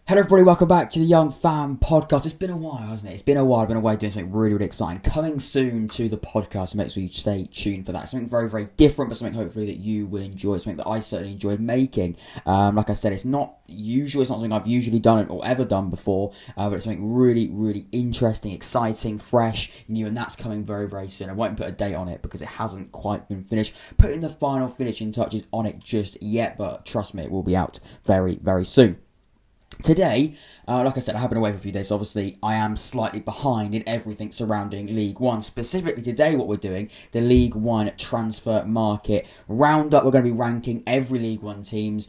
Hello everybody, welcome back to the Young Fan Podcast. It's been a while, hasn't it? It's been a while. I've been away doing something really, really exciting. Coming soon to the podcast, so make sure you stay tuned for that. Something very, very different, but something hopefully that you will enjoy. Something that I certainly enjoyed making. Like I said, it's not usual. It's not something I've usually done or ever done before, but it's something really, really interesting, exciting, fresh, new, and that's coming very, very soon. I won't put a date on it because it hasn't quite been finished. Putting the final finishing touches on it just yet, but trust me, it will be out very, very soon. Today, like I said, I have been away for a few days, so obviously I am slightly behind in everything surrounding League One. Specifically today, what we're doing, the League One transfer market roundup. We're going to be ranking every League One team's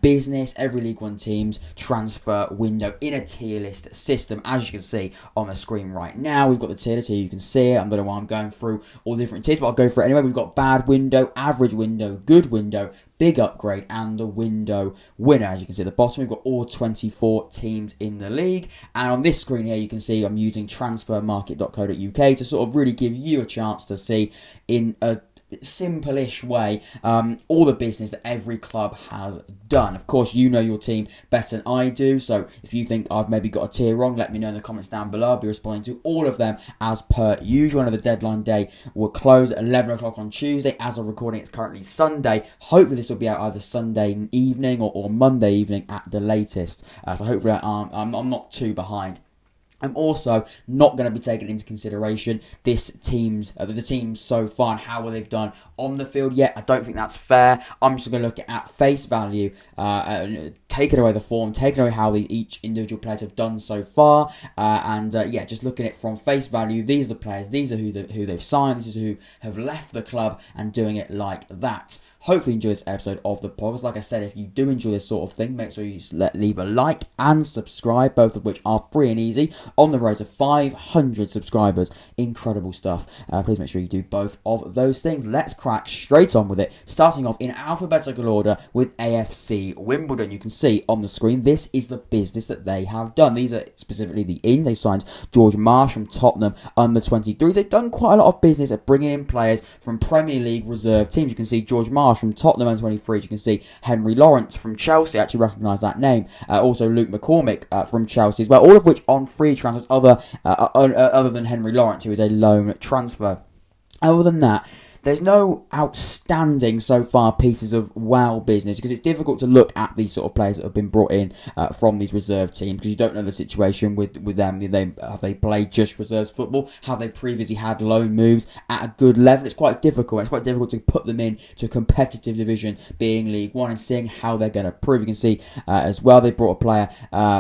business, every League One team's transfer window in a tier list system. As you can see on the screen right now, we've got the tier list here. You can see it. I don't know why I'm going through all the different tiers, but I'll go for it anyway. We've got bad window, average window, good window, big upgrade, and the window winner. As you can see at the bottom, we've got all 24 teams in the league. And on this screen here, you can see I'm using transfermarket.co.uk to sort of really give you a chance to see in a simple-ish way all the business that every club has done. Of course, you know your team better than I do, so if you think I've maybe got a tier wrong, let me know in the comments down below. I'll be responding to all of them as per usual. I know the deadline day will close at 11 o'clock on Tuesday. As of recording, it's currently Sunday. Hopefully this will be out either Sunday evening or Monday evening at the latest, so hopefully I'm not too behind. I'm also not going to be taking into consideration the teams so far and how well they've done on the field yet. I don't think that's fair. I'm just going to look at face value, taking away the form, taking away how each individual players have done so far, and just looking at it from face value. These are the players, these are who they've signed, this is who have left the club, and doing it like that. Hopefully you enjoy this episode of the podcast. Like I said, if you do enjoy this sort of thing, make sure you leave a like and subscribe, both of which are free and easy. On the road to 500 subscribers. Incredible stuff. Please make sure you do both of those things. Let's crack straight on with it. Starting off in alphabetical order with AFC Wimbledon. You can see on the screen, this is the business that they have done. These are specifically the ins. They've signed George Marsh from Tottenham under 23s. They've done quite a lot of business at bringing in players from Premier League reserve teams. You can see George Marsh from Tottenham and 23s. You can see Henry Lawrence from Chelsea. I actually recognise that name. Also Luke McCormick from Chelsea as well. All of which on free transfers, other than Henry Lawrence, who is a loan transfer. Other than that, there's no outstanding so far pieces of wow business, because it's difficult to look at these sort of players that have been brought in from these reserve teams, because you don't know the situation with them. Have they played just reserves football? Have they previously had loan moves at a good level? It's quite difficult. It's quite difficult to put them in to a competitive division, being League One, and seeing how they're going to prove. You can see as well, they brought a player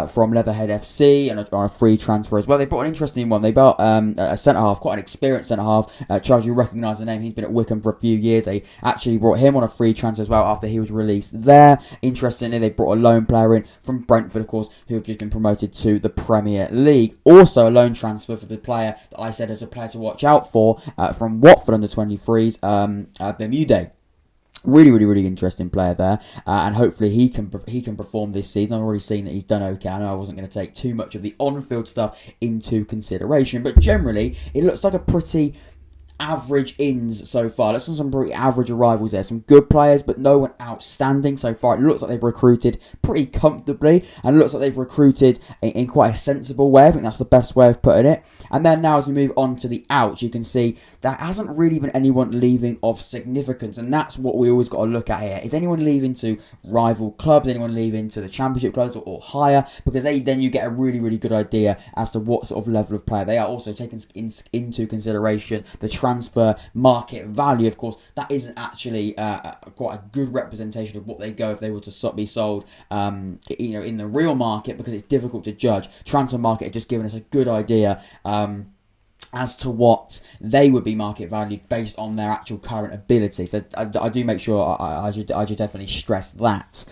from Leatherhead FC and on a free transfer as well. They brought an interesting one. They brought a centre-half, quite an experienced centre-half. Charles, you recognise the name. He's been at Wycombe for a few years. They actually brought him on a free transfer as well after he was released there. Interestingly, they brought a loan player in from Brentford, of course, who have just been promoted to the Premier League. Also a loan transfer for the player that I said as a player to watch out for from Watford under 23s, Bermude. Really, really, really interesting player there, and hopefully he can perform this season. I've already seen that he's done okay. I know I wasn't going to take too much of the on-field stuff into consideration, but generally it looks like a pretty average ins so far. Let's see some pretty average arrivals there. Some good players, but no one outstanding so far. It looks like they've recruited pretty comfortably, and it looks like they've recruited in quite a sensible way. I think that's the best way of putting it. And then now as we move on to the outs, you can see there hasn't really been anyone leaving of significance, and that's what we always got to look at here. Is anyone leaving to rival clubs? Anyone leaving to the championship clubs or higher? Because then you get a really, really good idea as to what sort of level of player they are. Also taking into consideration the transfer market value. Of course, that isn't actually quite a good representation of what they go if they were to be sold in the real market, because it's difficult to judge. Transfer market had just given us a good idea as to what they would be market valued based on their actual current ability. So I do make sure I should definitely stress that.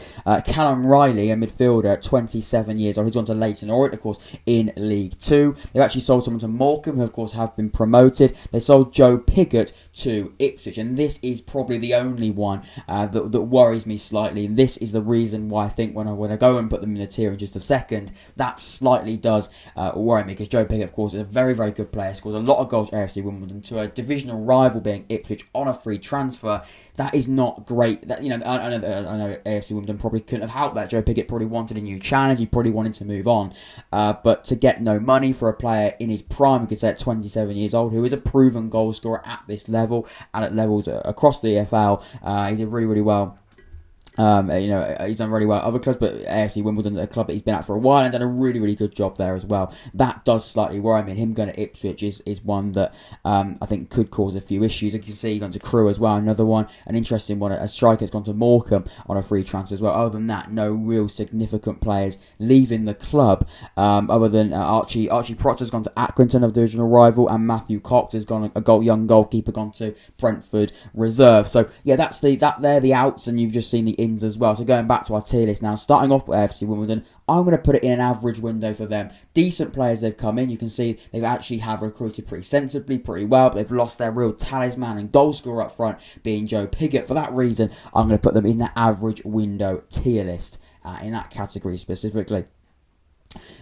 Callum Riley, a midfielder, 27 years old. He's gone to Leyton Orient, of course, in League 2. They've actually sold someone to Morecambe, who of course have been promoted. They sold Joe Pigott to Ipswich, and this is probably the only one that worries me slightly. And this is the reason why I think when I go and put them in the tier in just a second, that slightly does worry me, because Joe Pigott, of course, is a very, very good player. Scored scores a lot of goals at AFC Wimbledon to a divisional rival being Ipswich on a free transfer. That is not great. That, you know, I know AFC Wimbledon probably couldn't have helped that. Joe Pigott probably wanted a new challenge. He probably wanted to move on. But to get no money for a player in his prime, we could say at 27 years old, who is a proven goal scorer at this level and at levels across the EFL, he did really, really well. He's done really well at other clubs, but AFC Wimbledon, a club that he's been at for a while, and done a really, really good job there as well. That does slightly worry me. Him going to Ipswich is one that I think could cause a few issues. You can see he's gone to Crewe as well, another one, an interesting one. A striker has gone to Morecambe on a free transfer as well. Other than that, no real significant players leaving the club. Other than Archie Proctor's gone to Accrington, a divisional rival, and Matthew Cox has gone, young goalkeeper, gone to Brentford Reserve. So yeah, they're the outs, and you've just seen the ins as well. So going back to our tier list now, starting off with AFC Wimbledon, I'm going to put it in an average window for them. Decent players they've come in. You can see they actually have recruited pretty sensibly, pretty well, but they've lost their real talisman and goal scorer up front, being Joe Pigott. For that reason, I'm going to put them in the average window tier list, in that category specifically.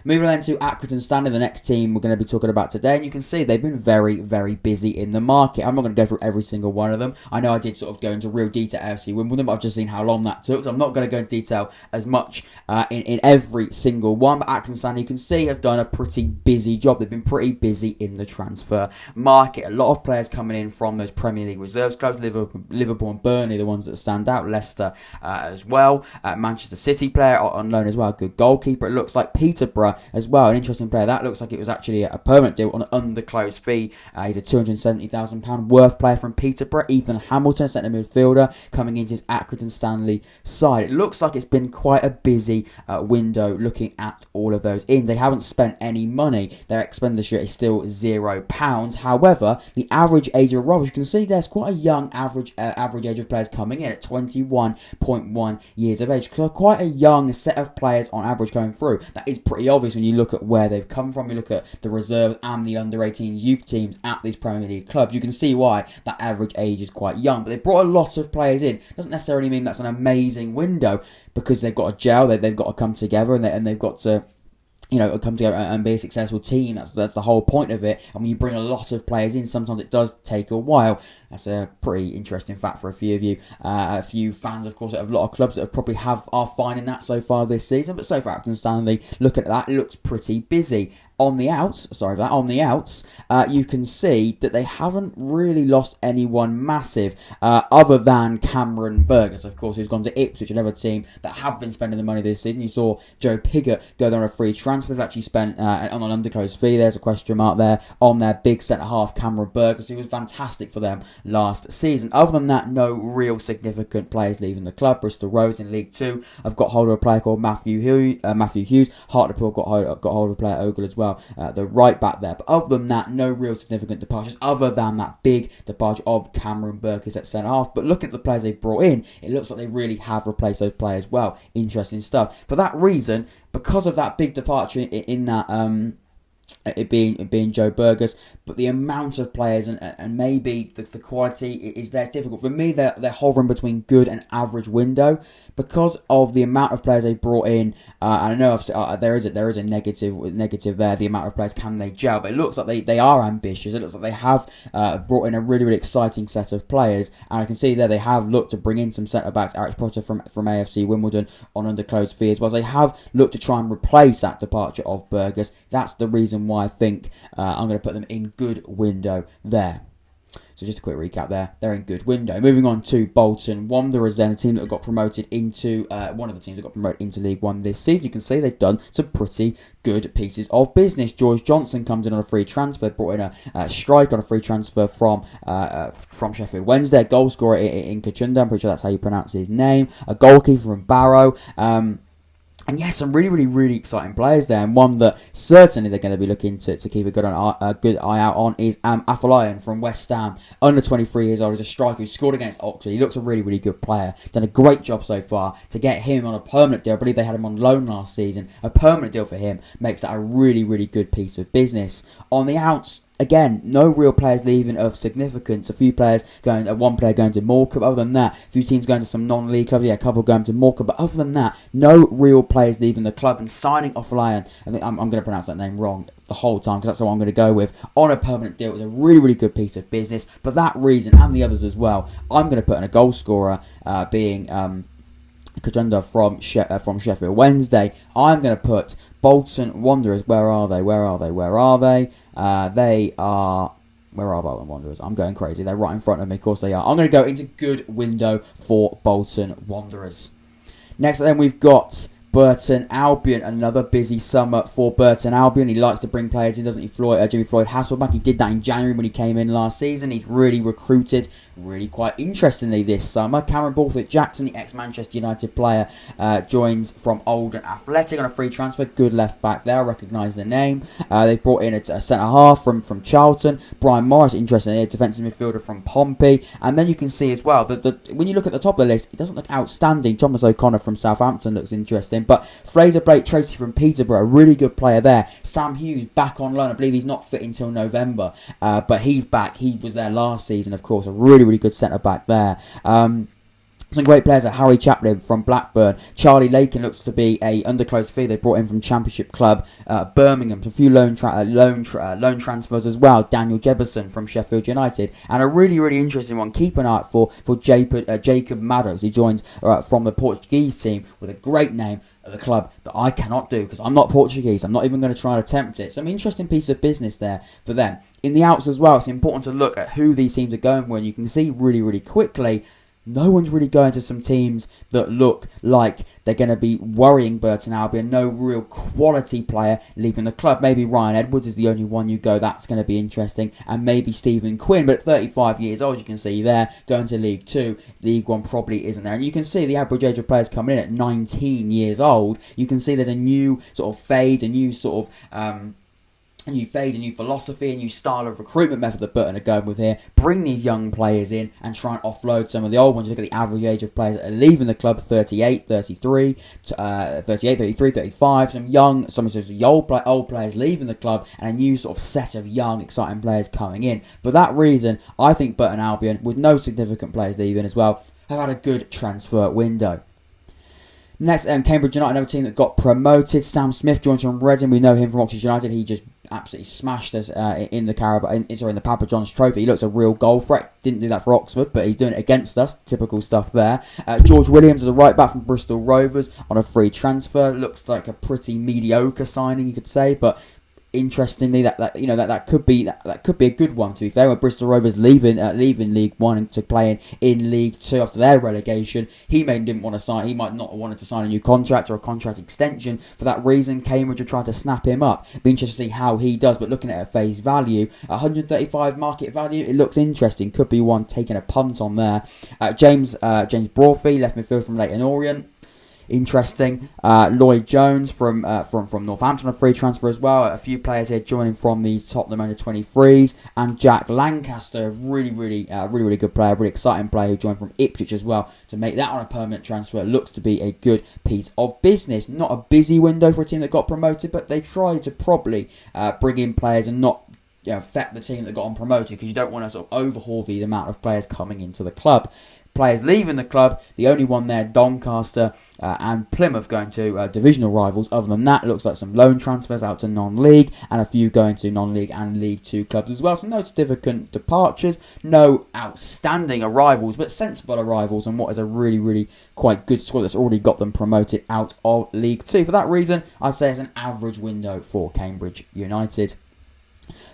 Moving on to Accrington Stanley, the next team we're going to be talking about today, and you can see they've been very, very busy in the market. I'm not going to go through every single one of them. I know I did sort of go into real detail at AFC Wimbledon, but I've just seen how long that took, so I'm not going to go into detail as much in every single one. But Accrington Stanley, you can see, have done a pretty busy job. They've been pretty busy in the transfer market. A lot of players coming in from those Premier League reserves clubs, Liverpool and Burnley, the ones that stand out. Leicester as well. Manchester City player on loan as well, good goalkeeper. It looks like Peterborough as well, an interesting player. That looks like it was actually a permanent deal on an undisclosed fee. He's a £270,000 worth player from Peterborough. Ethan Hamilton, centre midfielder, coming into his Accrington Stanley side. It looks like it's been quite a busy window looking at all of those ins. They haven't spent any money. Their expenditure is still £0. However, the average age of Rovers, you can see there's quite a young average age of players coming in at 21.1 years of age. So quite a young set of players on average coming through. That is pretty obvious when you look at where they've come from. You look at the reserves and the under-18 youth teams at these Premier League clubs. You can see why that average age is quite young. But they brought a lot of players in. Doesn't necessarily mean that's an amazing window, because they've got to gel. They've got to come together, and they've got to, come together and be a successful team. That's the whole point of it. And when you bring a lot of players in, sometimes it does take a while. That's a pretty interesting fact for a few of you. A few fans, of course, of a lot of clubs that have probably are finding that so far this season. But so far, Accrington Stanley, look at that, it looks pretty busy. On the outs, you can see that they haven't really lost anyone massive, other than Cameron Burgess, of course, who's gone to Ipswich, another team that have been spending the money this season. You saw Joe Pigott go there on a free transfer. They've actually spent on an undisclosed fee. There's a question mark there on their big centre-half, Cameron Burgess, who was fantastic for them last season. Other than that, no real significant players leaving the club. Bristol Rovers in League 2 have got hold of a player called Matthew Hughes. Hartlepool got hold of a player, Ogle, as well. The right back there. But other than that, no real significant departures other than that big departure of Cameron Burgess at centre half. But looking at the players they brought in, it looks like they really have replaced those players well. Interesting stuff. For that reason, because of that big departure in that it being Joe Burgess, but the amount of players and maybe the quality is there. It's difficult for me. They're hovering between good and average window because of the amount of players they brought in. And I know there is a negative there. The amount of players, can they gel? But it looks like they are ambitious. It looks like they have brought in a really, really exciting set of players, and I can see there they have looked to bring in some centre backs. Eric Potter from AFC Wimbledon on undisclosed fee as well. So they have looked to try and replace that departure of Burgess. That's the reason why I think I'm going to put them in good window there. So just a quick recap there. They're in good window. Moving on to Bolton Wanderers then, a team that got promoted into, one of the teams that got promoted into League One this season. You can see they've done some pretty good pieces of business. George Johnson comes in on a free transfer. Brought in a strike on a free transfer from Sheffield Wednesday. Goal scorer in Kachunda. I'm pretty sure that's how you pronounce his name. A goalkeeper from Barrow. And yes, some really, really, really exciting players there. And one that certainly they're going to be looking to keep a good eye out on is Afolayan from West Ham. Under 23 years old, he's a striker who scored against Oxford. He looks a really, really good player. Done a great job so far. To get him on a permanent deal, I believe they had him on loan last season. A permanent deal for him makes that a really, really good piece of business. On the outs, Again, no real players leaving of significance. A few players going, one player going to Morecambe. Other than that, a few teams going to some non-league clubs. Yeah, a couple going to Morecambe. But other than that, no real players leaving the club and signing off Lion. I think I'm going to pronounce that name wrong the whole time because that's what I'm going to go with. On a permanent deal, it was a really, really good piece of business. For that reason and the others as well, I'm going to put in a goal scorer being Kajunda from Sheffield Wednesday. I'm going to put Bolton Wanderers. Where are they? They are... Where are Bolton Wanderers? I'm going crazy. They're right in front of me. Of course they are. I'm going to go into good window for Bolton Wanderers. Next then we've got Burton Albion. Another busy summer for Burton Albion. He likes to bring players in, doesn't he? Jimmy Floyd Hasselback. He did that in January when he came in last season. He's really recruited, really quite interestingly this summer. Cameron Borthwick-Jackson, the ex-Manchester United player, joins from Bolton Athletic on a free transfer. Good left back there. I recognise the name. They've brought in a centre half from Charlton. Brian Morris, interestingly, a defensive midfielder from Pompey. And then you can see as well that when you look at the top of the list, it doesn't look outstanding. Thomas O'Connor from Southampton looks interesting. But Fraser Blake Tracy from Peterborough, a really good player there. Sam Hughes back on loan. I believe he's not fit until November, but he's back. He was there last season, of course. A really, really good centre back there. Some great players are Harry Chaplin from Blackburn. Charlie Lakin looks to be a underclose fee. They brought in from Championship club Birmingham. A few loan transfers as well. Daniel Jebberson from Sheffield United. And a really, really interesting one. Keep an eye out for Jacob Maddowes. He joins from the Portuguese team with a great name at the club that I cannot do because I'm not Portuguese. I'm not even going to try and attempt it. So an interesting piece of business there for them. In the outs as well, it's important to look at who these teams are going with. You can see really, really quickly no one's really going to some teams that look like they're going to be worrying Burton Albion. No real quality player leaving the club. Maybe Ryan Edwards is the only one you go, that's going to be interesting. And maybe Stephen Quinn, but at 35 years old, you can see there, going to League 2. League 1 probably isn't there. And you can see the average age of players coming in at 19 years old. You can see there's a new sort of phase, a new sort of... a new phase, a new philosophy, a new style of recruitment method that Burton are going with here. Bring these young players in and try and offload some of the old ones. Look at the average age of players that are leaving the club, 38, 33, 35. Some of the old players leaving the club and a new sort of set of young, exciting players coming in. For that reason, I think Burton Albion, with no significant players leaving as well, have had a good transfer window. Next, Cambridge United, another team that got promoted. Sam Smith joins from Reading. We know him from Oxford United. He just absolutely smashed us in the Papa John's Trophy. He looks a real goal threat. Didn't do that for Oxford, but he's doing it against us. Typical stuff there. George Williams is a right back from Bristol Rovers on a free transfer. Looks like a pretty mediocre signing, you could say, but interestingly, that could be a good one. To be fair, with Bristol Rovers leaving League 1 to play in League 2 after their relegation, he didn't want to sign. He might not have wanted to sign a new contract or a contract extension. For that reason, Cambridge are trying to snap him up. Be interested to see how he does. But looking at it face value, 135 market value, it looks interesting. Could be one taking a punt on there. James Brophy, left midfield from Leyton Orient. Interesting. Lloyd Jones from Northampton, a free transfer as well. A few players here joining from these Tottenham under 23s, and Jack Lancaster, a really good player, really exciting player who joined from Ipswich as well. To make that on a permanent transfer looks to be a good piece of business. Not a busy window for a team that got promoted, but they tried to probably bring in players and not affect the team that got on promoted, because you don't want to sort of overhaul the amount of players coming into the club. Players leaving the club, the only one there, Doncaster and Plymouth, going to divisional rivals. Other than that, it looks like some loan transfers out to non-league, and a few going to non-league and League 2 clubs as well. So no significant departures, no outstanding arrivals, but sensible arrivals, and what is a really quite good squad that's already got them promoted out of League 2. For that reason, I'd say it's an average window for Cambridge United.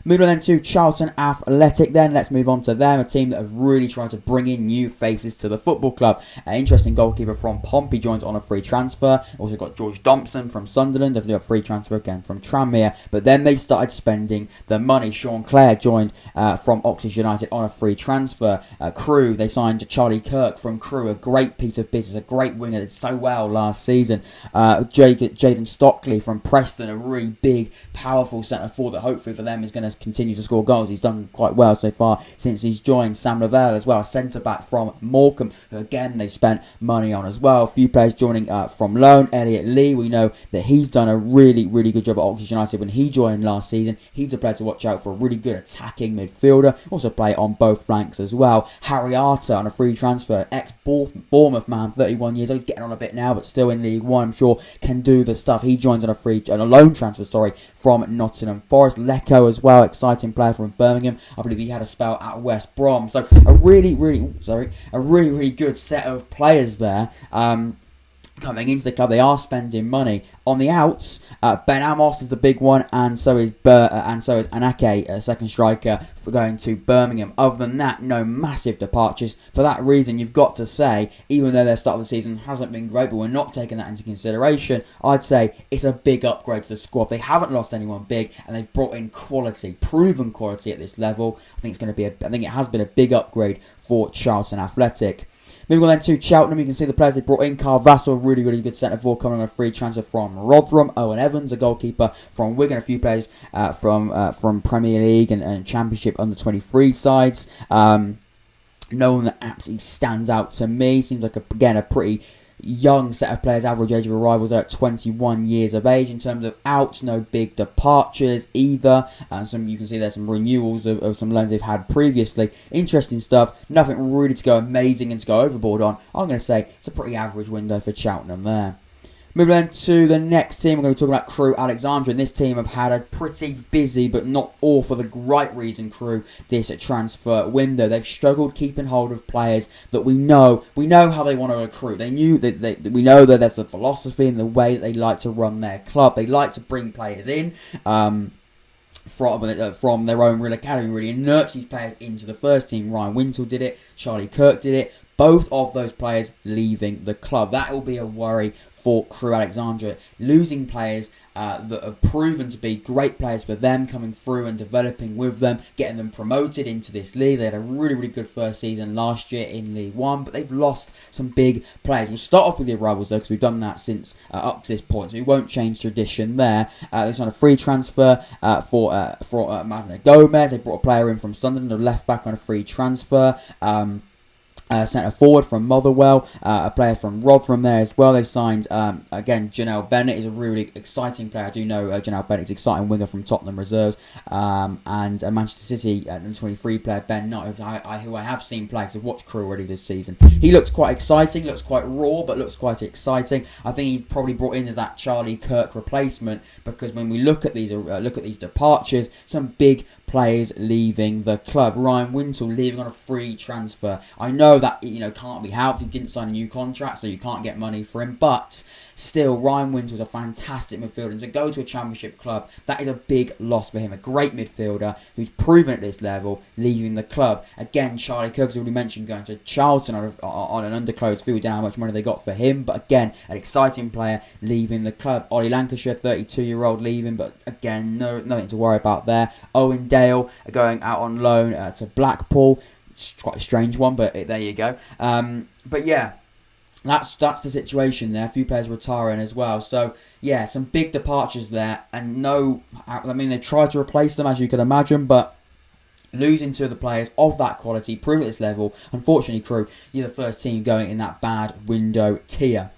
Moving on then to Charlton Athletic then. Let's move on to them, a team that have really tried to bring in new faces to the football club. An interesting goalkeeper from Pompey joins on a free transfer. Also got George Dompson from Sunderland. They've got a free transfer again from Tranmere. But then they started spending the money. Sean Clare joined from Oxford United on a free transfer. Crewe, they signed Charlie Kirk from Crewe. A great piece of business, a great winger that did so well last season. Jaden Stockley from Preston, a really big, powerful centre forward that hopefully for them is going to continue to score goals. He's done quite well so far since he's joined. Sam Lavelle as well, a centre-back from Morecambe, who again they've spent money on as well. A few players joining from loan. Elliot Lee, we know that he's done a really, really good job at Oxford United when he joined last season. He's a player to watch out for, a really good attacking midfielder. Also play on both flanks as well. Harry Arter on a free transfer, ex-Bournemouth man, 31 years old. He's getting on a bit now, but still in League One, I'm sure can do the stuff. He joins on a loan transfer, from Nottingham Forest. Lecco as well, exciting player from Birmingham. I believe he had a spell at West Brom. So a really, really good set of players there. Coming into the club, they are spending money on the outs. Ben Amos is the big one, and so is Anake, second striker, for going to Birmingham. Other than that, no massive departures. For that reason, you've got to say, even though their start of the season hasn't been great, but we're not taking that into consideration, I'd say it's a big upgrade to the squad. They haven't lost anyone big, and they've brought in quality, proven quality at this level. I think it has been a big upgrade for Charlton Athletic. Moving on then to Cheltenham, you can see the players they brought in. Carl Vassell, really, really good centre-forward, coming on a free transfer from Rotherham. Owen Evans, a goalkeeper from Wigan. A few players from Premier League and Championship under-23 sides. No one that absolutely stands out to me. Seems like, a pretty young set of players. Average age of arrivals are at 21 years of age. In terms of outs, no big departures either. And you can see there's some renewals of some loans they've had previously. Interesting stuff. Nothing really to go amazing and to go overboard on. I'm going to say it's a pretty average window for Cheltenham there. Moving on to the next team, we're going to be talking about Crewe Alexandra, and this team have had a pretty busy, but not all for the right reason, Crewe, this transfer window. They've struggled keeping hold of players that we know how they want to recruit. We know that there's the philosophy and the way that they like to run their club. They like to bring players in from their own real academy, really, and nurture these players into the first team. Ryan Wintle did it, Charlie Kirk did it. Both of those players leaving the club. That will be a worry for Crewe Alexandra, losing players that have proven to be great players for them, coming through and developing with them, getting them promoted into this league. They had a really, really good first season last year in League One, but they've lost some big players. We'll start off with the arrivals though, because we've done that since up to this point, so we won't change tradition there. It's on a free transfer for Madeleine Gomez. They brought a player in from Sunderland, a left back on a free transfer. Centre forward from Motherwell, a player from Rotherham there as well. They've signed, again, Janelle Bennett is a really exciting player. I do know Janelle Bennett's exciting winger from Tottenham Reserves, and Manchester City, the 23 player Ben Knight, who I have seen play, because I've watched Crewe already this season. He looks quite exciting, looks quite raw, but looks quite exciting. I think he's probably brought in as that Charlie Kirk replacement, because when we look at these departures, some big players leaving the club. Ryan Wintle leaving on a free transfer. I know that can't be helped. He didn't sign a new contract, so you can't get money for him. But still, Ryan Wintle is a fantastic midfielder, and to go to a Championship club, that is a big loss for him. A great midfielder who's proven at this level, leaving the club. Again, Charlie Kirk's already mentioned going to Charlton on an underclosed field. Don't know how much money they got for him, but again, an exciting player leaving the club. Ollie Lancashire, 32-year-old, leaving, but again, nothing to worry about there. Owen Dale going out on loan to Blackpool. It's quite a strange one, but there you go. But yeah, that's the situation there. A few players retiring as well. So yeah, some big departures there, and they tried to replace them, as you can imagine, but losing two of the players of that quality, prove at this level. Unfortunately, Crewe, you're the first team going in that bad window tier.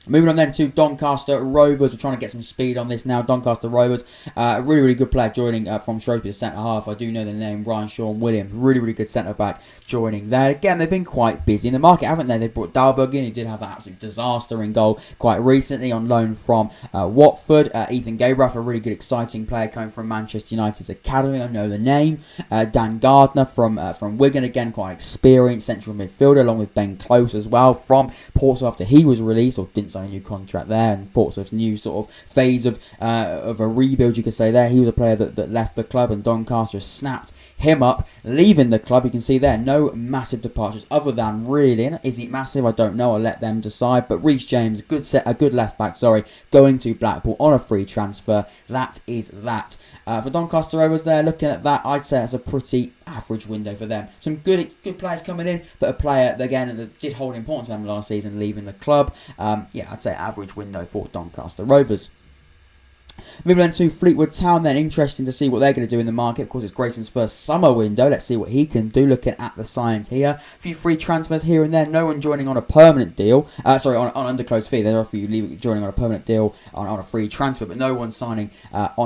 Moving on then to Doncaster Rovers. We're trying to get some speed on this now. Doncaster Rovers, a really, really good player joining from Shrewsbury, centre half. I do know the name, Ryan Sean Williams. Really, really good centre back joining there. Again, they've been quite busy in the market, haven't they? They've brought Dalberg in, who did have that absolute disaster in goal quite recently, on loan from Watford. Ethan Gabrath, a really good, exciting player coming from Manchester United's academy. I know the name. Dan Gardner from Wigan, again, quite experienced central midfielder, along with Ben Close as well from Portsmouth after he was released, or didn't sign a new contract there, and Portsmouth's new sort of phase of a rebuild, you could say there. He was a player that left the club, and Doncaster snapped him up, leaving the club. You can see there, no massive departures other than, really, and is it massive? I don't know. I'll let them decide. But Reece James, a good left back, going to Blackpool on a free transfer. That is that. For Doncaster Rovers there, looking at that, I'd say it's a pretty average window for them. Some good players coming in, but a player that, again, that did hold importance to them last season, leaving the club. I'd say average window for Doncaster Rovers. Moving on to Fleetwood Town then, interesting to see what they're going to do in the market. Of course, it's Grayson's first summer window. Let's see what he can do. Looking at the signs here, a few free transfers here and there. No one joining on a permanent deal. On underclosed fee. There are a few joining on a permanent deal on a free transfer, but no one signing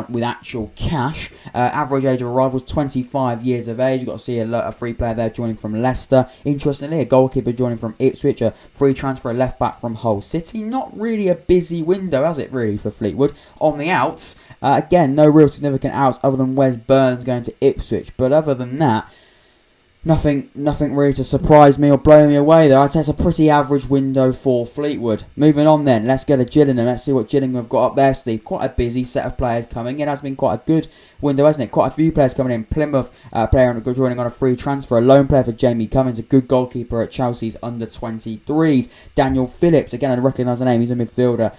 with actual cash. Average age of arrival is 25 years of age. You've got to see a free player there joining from Leicester. Interestingly, a goalkeeper joining from Ipswich. A free transfer, a left back from Hull City. Not really a busy window, has it, really, for Fleetwood? On the outs, again, no real significant outs other than Wes Burns going to Ipswich. But other than that, Nothing really to surprise me or blow me away there. I'd say it's a pretty average window for Fleetwood. Moving on then, let's go to Gillingham. Let's see what Gillingham have got up there, Steve. Quite a busy set of players coming in. It has been quite a good window, hasn't it? Quite a few players coming in. Plymouth player joining on a free transfer. A loan player for Jamie Cummins. A good goalkeeper at Chelsea's under-23s. Daniel Phillips, again I recognise the name. He's a midfielder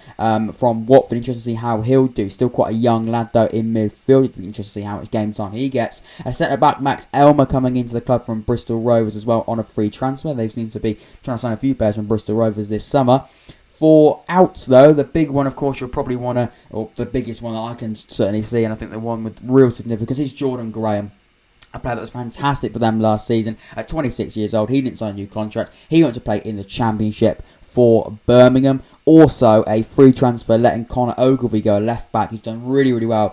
from Watford. Interesting to see how he'll do. Still quite a young lad though in midfield. It'll be interesting to see how much game time he gets. A centre-back, Max Elmer, coming into the club from Bristol Rovers as well on a free transfer. They seem to be trying to sign a few players from Bristol Rovers this summer. For outs though, the big one of course you'll probably want to, or the biggest one that I can certainly see, and I think the one with real significance is Jordan Graham. A player that was fantastic for them last season. At 26 years old, he didn't sign a new contract. He went to play in the Championship for Birmingham. Also, a free transfer letting Connor Ogilvie go, a left back. He's done really, really well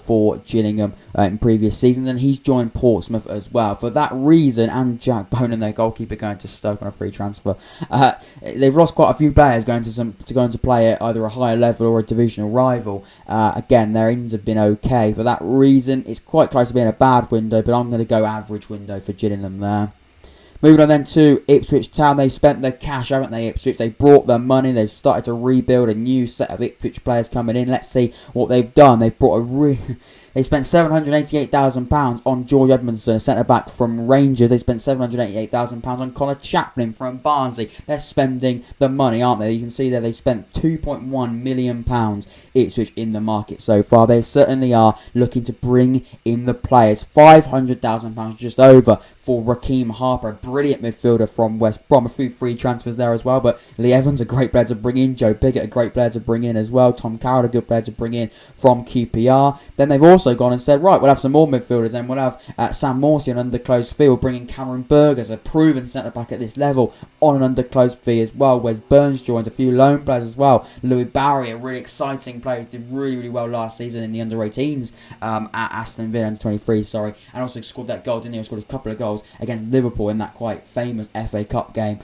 for Gillingham in previous seasons, and he's joined Portsmouth as well. For that reason, and Jack Bonan, their goalkeeper, going to Stoke on a free transfer. They've lost quite a few players going to play at either a higher level or a divisional rival. Again, their ins have been okay. For that reason, it's quite close to being a bad window, but I'm going to go average window for Gillingham there. Moving on then to Ipswich Town. They've spent their cash, haven't they, Ipswich? They've brought their money. They've started to rebuild a new set of Ipswich players coming in. Let's see what they've done. They've brought They spent £788,000 on George Edmondson, centre-back from Rangers. They spent £788,000 on Connor Chaplin from Barnsley. They're spending the money, aren't they? You can see there they've spent £2.1 million Ipswich in the market so far. They certainly are looking to bring in the players. £500,000 just over for Raheem Harper, a brilliant midfielder from West Brom. A few free transfers there as well, but Lee Evans, a great player to bring in. Joe Biggett, a great player to bring in as well. Tom Coward, a good player to bring in from QPR. Then they've also gone and said, right, we'll have some more midfielders, and we'll have Sam Morsey on under closed fee. We'll bring in Cameron Berg as a proven centre-back at this level on an under closed fee as well. Wes Burns joins, a few loan players as well. Louis Barry, a really exciting player who did really, really well last season in the under-18s at Aston Villa, under-23, and also scored that goal, didn't he? He scored a couple of goals against Liverpool in that quite famous FA Cup game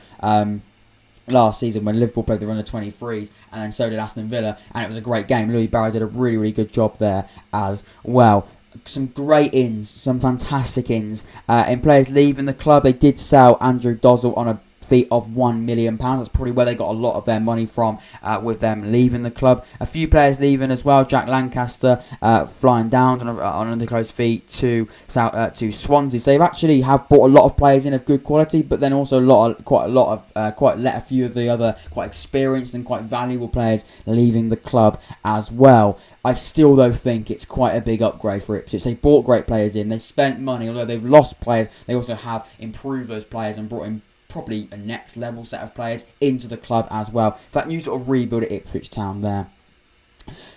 last season when Liverpool played the under-23s, and then so did Aston Villa, and it was a great game. Louis Barry did a really, really good job there as well. Some great ins, some fantastic ins. In players leaving the club, they did sell Andrew Dozzell on a fee of £1 million. That's probably where they got a lot of their money from with them leaving the club. A few players leaving as well. Jack Lancaster flying down on an underclosed fee to Swansea. So they've actually have brought a lot of players in of good quality, but then also let a few of the other quite experienced and quite valuable players leaving the club as well. I still though think it's quite a big upgrade for Ipswich. They brought great players in. They spent money, although they've lost players. They also have improved those players and brought in probably a next level set of players into the club as well. That new sort of rebuild at Ipswich Town there.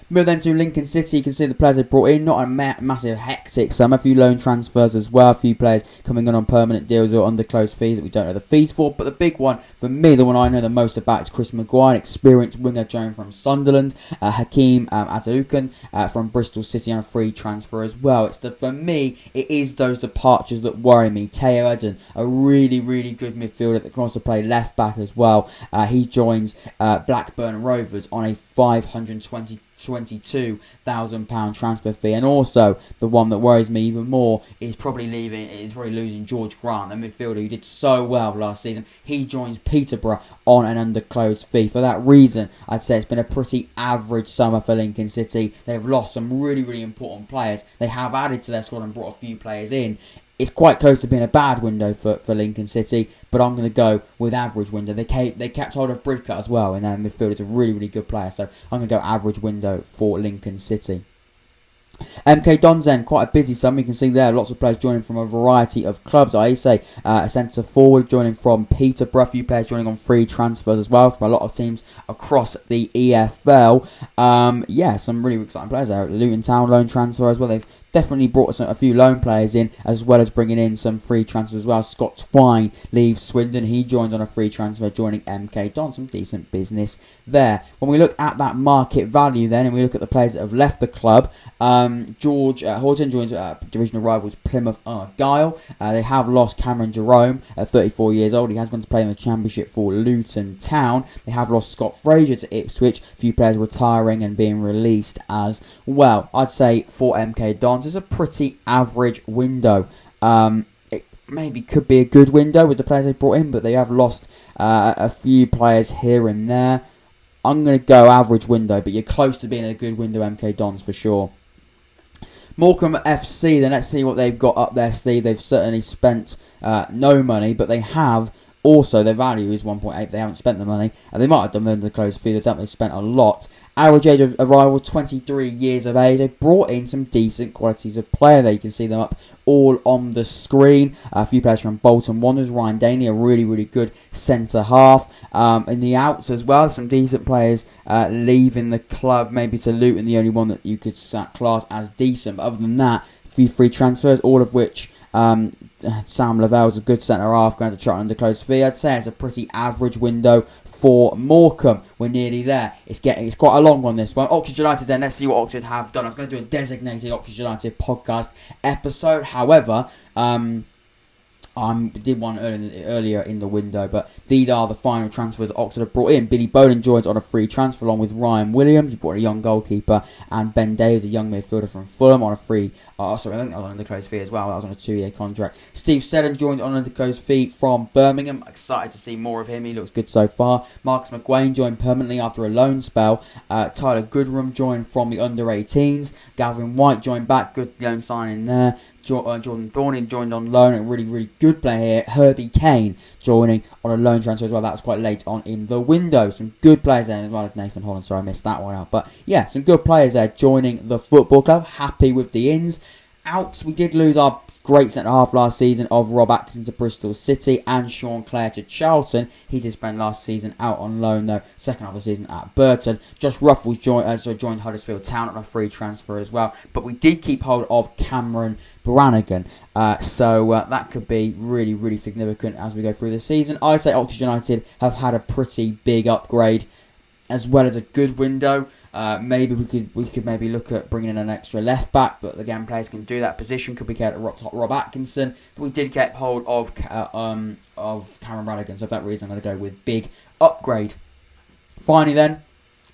Move then to Lincoln City. You can see the players they brought in. Not a massive hectic summer. A few loan transfers as well. A few players coming on permanent deals or under closed fees that we don't know the fees for. But the big one for me, the one I know the most about, is Chris Maguire, an experienced winger joined from Sunderland. Hakeem Adoukan from Bristol City on a free transfer as well. For me, it is those departures that worry me. Teir, a really, really good midfielder that can also play left back as well. He joins Blackburn Rovers on a £522,000 transfer fee, and also the one that worries me even more is probably losing George Grant, the midfielder who did so well last season. He joins Peterborough on an underclosed fee. For that reason, I'd say it's been a pretty average summer for Lincoln City. They've lost some really, really important players. They have added to their squad and brought a few players in. It's quite close to being a bad window for Lincoln City, but I'm going to go with average window. They kept hold of Bridcut as well in their midfield. It's a really, really good player, so I'm going to go average window for Lincoln City. MK Dons then, quite a busy summer. You can see there, lots of players joining from a variety of clubs. I say a centre forward joining from Peterborough, a few players joining on free transfers as well from a lot of teams across the EFL. Some really exciting players there. Luton Town loan transfer as well. They've definitely brought a few loan players in, as well as bringing in some free transfers as well. Scott Twine leaves Swindon. He joins on a free transfer, joining MK Dons. Some decent business there. When we look at that market value then, and we look at the players that have left the club, George Horton joins divisional rivals Plymouth Argyle. They have lost Cameron Jerome at 34 years old. He has gone to play in the Championship for Luton Town. They have lost Scott Fraser to Ipswich. A few players retiring and being released as well. I'd say for MK Dons, it's a pretty average window. It maybe could be a good window with the players they brought in, but they have lost a few players here and there. I'm going to go average window, but you're close to being a good window, MK Dons, for sure. Morecambe FC, then let's see what they've got up their sleeve. They've certainly spent no money, but they have also, their value is 1.8. They haven't spent the money, and they might have done the closed fee. They've definitely spent a lot. Average age of arrival, 23 years of age. They've brought in some decent qualities of player there. You can see them up all on the screen. A few players from Bolton Wanderers. Ryan Daney, a really, really good centre half. In the outs as well, some decent players leaving the club. Maybe to Luton, the only one that you could class as decent. But other than that, a few free transfers, all of which Sam Lavell's a good centre-half going to Charlton under close fee. I'd say it's a pretty average window for Morecambe. We're nearly there. It's quite a long one, this one. Oxford United then. Let's see what Oxford have done. I was going to do a designated Oxford United podcast episode. However, I did one earlier in the window, but these are the final transfers Oxford have brought in. Billy Bowden joins on a free transfer along with Ryan Williams. He brought a young goalkeeper, and Ben Davies, a young midfielder from Fulham, on a free. I think that was on under close fee as well. That was on a 2-year contract. Steve Seddon joins on under close fee from Birmingham. Excited to see more of him. He looks good so far. Marcus McGuane joined permanently after a loan spell. Tyler Goodrum joined from the under 18s. Gavin White joined back. Good loan signing there. Jordan Thorne joined on loan, a really, really good player here. Herbie Kane joining on a loan transfer as well. That was quite late on in the window. Some good players there, as well as Nathan Holland. Sorry, I missed that one out. But yeah, some good players there joining the football club. Happy with the ins. Outs, we did lose our great centre-half last season of Rob Atkinson to Bristol City and Sean Clare to Charlton. He did spend last season out on loan, though, second half of the season at Burton. Josh Ruffles joined Huddersfield Town on a free transfer as well. But we did keep hold of Cameron Brannigan. So that could be really, really significant as we go through the season. I say Oxford United have had a pretty big upgrade as well as a good window. Maybe we could maybe look at bringing in an extra left back, but again, players can do that position. Could be kept at Rob Atkinson, but we did get hold of Cameron Brannigan, so for that reason, I'm going to go with big upgrade. Finally, then.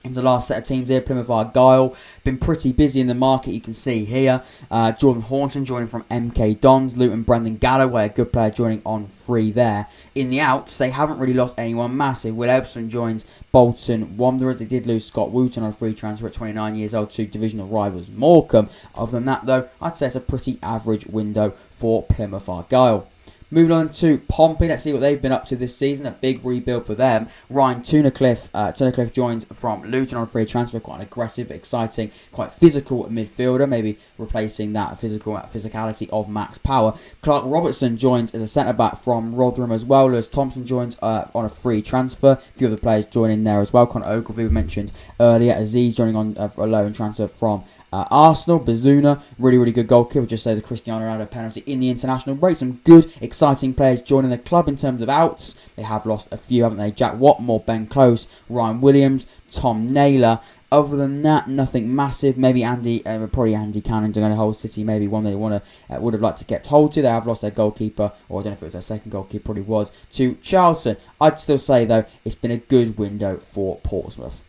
In the last set of teams here, Plymouth Argyle, been pretty busy in the market, you can see here. Jordan Horton joining from MK Dons, Luton Brendan Galloway, a good player joining on free there. In the outs, they haven't really lost anyone massive. Will Epsom joins Bolton Wanderers. They did lose Scott Wooten on a free transfer at 29 years old to divisional rivals Morecambe. Other than that, though, I'd say it's a pretty average window for Plymouth Argyle. Moving on to Pompey, let's see what they've been up to this season. A big rebuild for them. Ryan Tunnicliffe joins from Luton on a free transfer. Quite an aggressive, exciting, quite physical midfielder. Maybe replacing that physicality of Max Power. Clark Robertson joins as a centre-back from Rotherham as well. Lewis Thompson joins on a free transfer. A few other players joining there as well. Conor Ogilvie we mentioned earlier. Aziz joining on a loan transfer from Arsenal. Bazuna, really, really good goalkeeper. Just say the Cristiano Ronaldo penalty in the international break. Some good, exciting players joining the club in terms of outs. They have lost a few, haven't they? Jack Watmore, Ben Close, Ryan Williams, Tom Naylor. Other than that, nothing massive. Maybe Andy Cannon going to hold City. Maybe one they would have liked to get hold to. They have lost their goalkeeper, or I don't know if it was their second goalkeeper, probably was, to Charlton. I'd still say, though, it's been a good window for Portsmouth.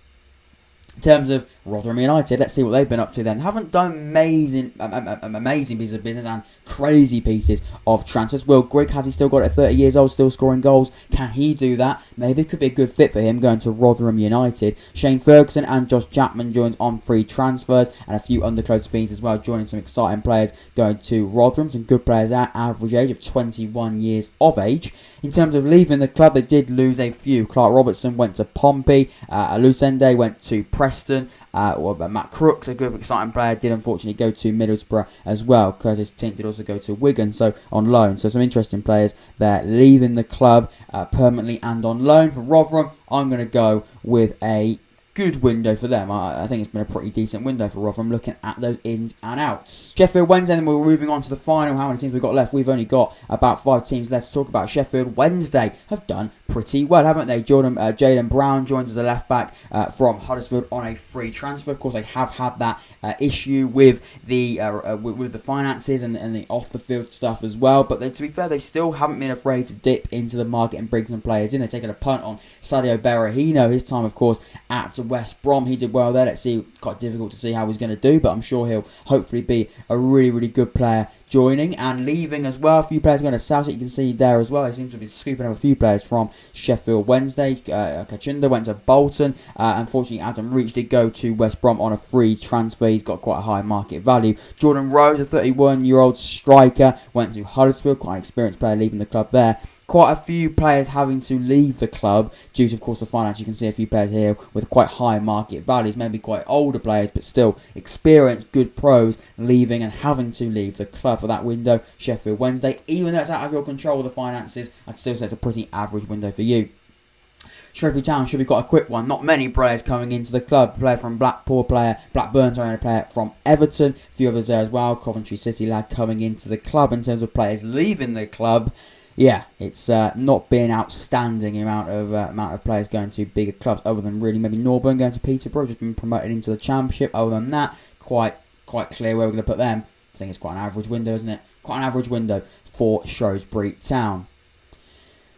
In terms of Rotherham United, let's see what they've been up to then. Haven't done amazing pieces of business and crazy pieces of transfers. Will Grigg, has he still got it at 30 years old, still scoring goals? Can he do that? Maybe it could be a good fit for him going to Rotherham United. Shane Ferguson and Josh Chapman joins on free transfers and a few underclose fees as well, joining some exciting players going to Rotherham. Some good players at average age of 21 years of age. In terms of leaving the club, they did lose a few. Clark Robertson went to Pompey. Lucende went to Preston. Matt Crooks, a good, exciting player, did unfortunately go to Middlesbrough as well. Curtis Tint did also go to Wigan, so on loan. So some interesting players there leaving the club permanently and on loan. For Rotherham, I'm going to go with a good window for them. I think it's been a pretty decent window for Rotherham, looking at those ins and outs. Sheffield Wednesday, and we're moving on to the final. How many teams we've got left? We've only got about 5 teams left to talk about. Sheffield Wednesday have done pretty well, haven't they? Jayden Brown joins as a left back from Huddersfield on a free transfer. Of course, they have had that issue with the finances and the off the field stuff as well. But to be fair, they still haven't been afraid to dip into the market and bring some players in. They're taking a punt on Sadio Berahino. His time, of course, at West Brom, he did well there. Let's see. Quite difficult to see how he's going to do, but I'm sure he'll hopefully be a really, really good player joining and leaving as well. A few players going to South, you can see there as well. They seem to be scooping up a few players from Sheffield Wednesday. Kachunda went to Bolton. Unfortunately, Adam Reach did go to West Brom on a free transfer. He's got quite a high market value. Jordan Rose, a 31-year-old striker, went to Huddersfield. Quite an experienced player leaving the club there. Quite a few players having to leave the club due to, of course, the finance. You can see a few players here with quite high market values, maybe quite older players, but still experienced, good pros leaving and having to leave the club for that window. Sheffield Wednesday, even though it's out of your control with the finances, I'd still say it's a pretty average window for you. Shrewsbury Town should be quite a quick one. Not many players coming into the club. A player from Blackburn, and a player from Everton. A few others there as well. Coventry City lad coming into the club. In terms of players leaving the club, yeah, it's not been outstanding amount of players going to bigger clubs, other than really maybe Norburn going to Peterborough, just been promoted into the Championship. Other than that, quite clear where we're going to put them. I think it's quite an average window, isn't it? Quite an average window for Shrewsbury Town.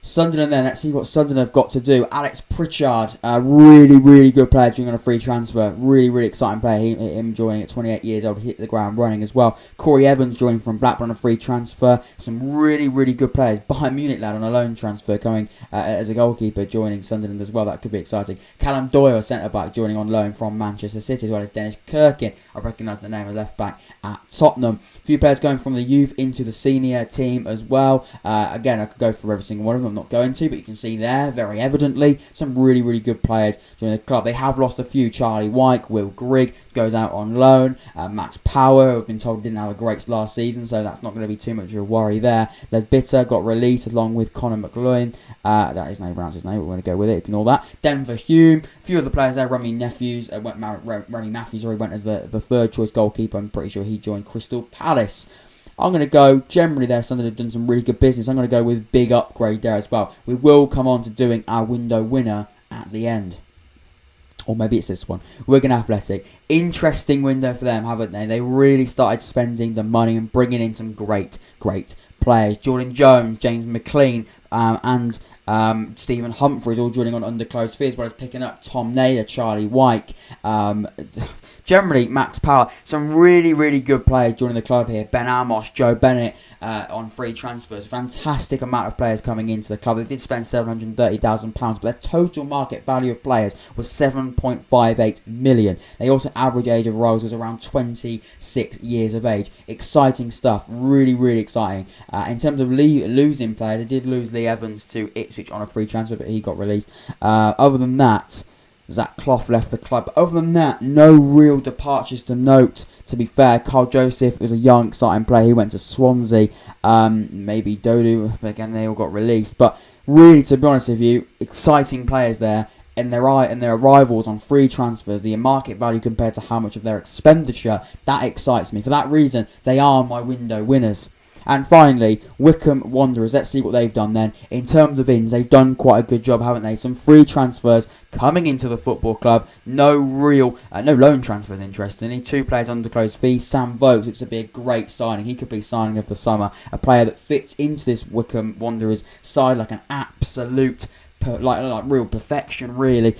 Sunderland then, let's see what Sunderland have got to do. Alex Pritchard, a really, really good player joining on a free transfer. Really, really exciting player. Him joining at 28 years old, hit the ground running as well. Corey Evans joining from Blackburn on a free transfer. Some really, really good players. Bayern Munich lad on a loan transfer coming as a goalkeeper joining Sunderland as well. That could be exciting. Callum Doyle, centre-back, joining on loan from Manchester City, as well as Dennis Kirkin. I recognise the name of left-back at Tottenham. A few players going from the youth into the senior team as well. Again, I could go for every single one of them. I'm not going to, but you can see there very evidently some really, really good players joining the club. They have lost a few. Charlie Wyke, Will Grigg goes out on loan. Max Power, I've been told, didn't have a great last season, so that's not going to be too much of a worry there. Ledbitter got released along with Conor McLean. That is no pronounce his name, we're going to go with it, ignore that. Denver Hume, a few other players there. Remy Matthews went as the third choice goalkeeper. I'm pretty sure he joined Crystal Palace. I'm going to go, generally there, Sunderland have done some really good business. I'm going to go with big upgrade there as well. We will come on to doing our window winner at the end. Or maybe it's this one. Wigan Athletic. Interesting window for them, haven't they? They really started spending the money and bringing in some great players. Jordan Jones, James McLean, and Stephen Humphreys all joining on under closed fee, as well as picking up Tom Naylor, Charlie Wyke, generally Max Power. Some really, really good players joining the club here. Ben Amos, Joe Bennett on free transfers. Fantastic amount of players coming into the club. They did spend £730,000, but their total market value of players was £7.58 million. They also average age of roles was around 26 years of age. Exciting stuff. Really, really exciting. In terms of losing players, they did lose Lee Evans to Ipswich on a free transfer, but he got released. Other than that, Zach Clough left the club. But other than that, no real departures to note. To be fair, Carl Joseph was a young, exciting player. He went to Swansea. Maybe Dodu, but again, they all got released. But really, to be honest with you, exciting players there. And their arrivals on free transfers, the market value compared to how much of their expenditure, that excites me. For that reason, they are my window winners. And finally, Wycombe Wanderers. Let's see what they've done then. In terms of ins, they've done quite a good job, haven't they? Some free transfers coming into the football club. No loan transfers, interestingly. 2 players under closed fees. Sam Vokes looks to be a great signing. He could be signing of the summer. A player that fits into this Wycombe Wanderers side like an absolute, like real perfection, really.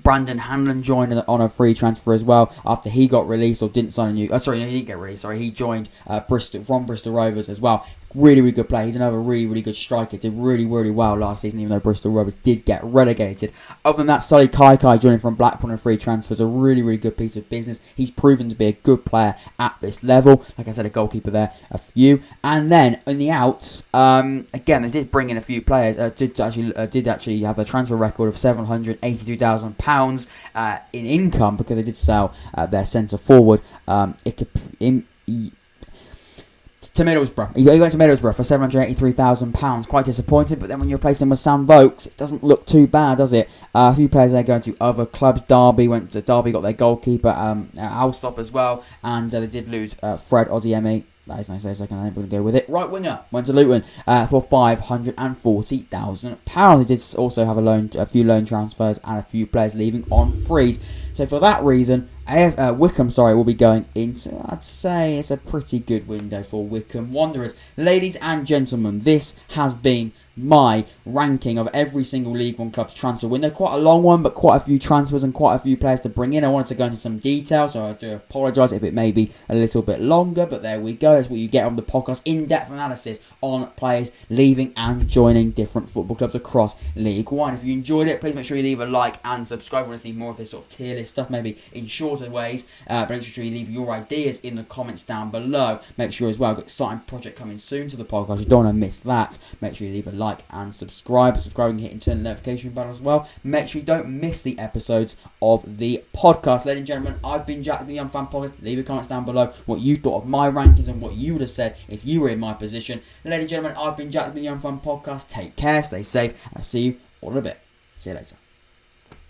Brandon Hanlon joined on a free transfer as well after he got released or didn't sign a new. He didn't get released. He joined Bristol Rovers as well. Really, really good player. He's another really, really good striker. Did really, really well last season, even though Bristol Rovers did get relegated. Other than that, Sully Kaikai joining from Blackpool on a free transfer is a really, really good piece of business. He's proven to be a good player at this level. Like I said, a goalkeeper there, a few. And then, in the outs, again, they did bring in a few players. Did actually have a transfer record of £782,000 in income, because they did sell their centre forward. To Middlesbrough. He went to Middlesbrough for £783,000. Quite disappointed, but then when you replace him with Sam Vokes, it doesn't look too bad, does it? A few players there going to other clubs. Derby got their goalkeeper, Alsop as well, and they did lose Fred Odiemi. That is nice. I think we're going to go with it. Right winger went to Luton for £540,000. They did also have a few loan transfers and a few players leaving on frees. So for that reason, Wycombe will be going into, I'd say it's a pretty good window for Wycombe Wanderers. Ladies and gentlemen, this has been my ranking of every single League One club's transfer window. Quite a long one, but quite a few transfers and quite a few players to bring in. I wanted to go into some detail, so I do apologise if it may be a little bit longer, but there we go. That's what you get on the podcast. In-depth analysis on players leaving and joining different football clubs across League One. If you enjoyed it, please make sure you leave a like and subscribe. I want to see more of this sort of tier list stuff, maybe in shorter ways. But make sure you leave your ideas in the comments down below. Make sure as well, I've got an exciting project coming soon to the podcast. You don't want to miss that. Make sure you leave a like and subscribe. Subscribing, hit and turn the notification button as well. Make sure you don't miss the episodes of the podcast. Ladies and gentlemen, I've been Jack, the Young Fan Podcast. Leave a comments down below what you thought of my rankings and what you would have said if you were in my position. Ladies and gentlemen, I've been Jack, the Young Fan Podcast. Take care, stay safe, and I'll see you all in a bit. See you later.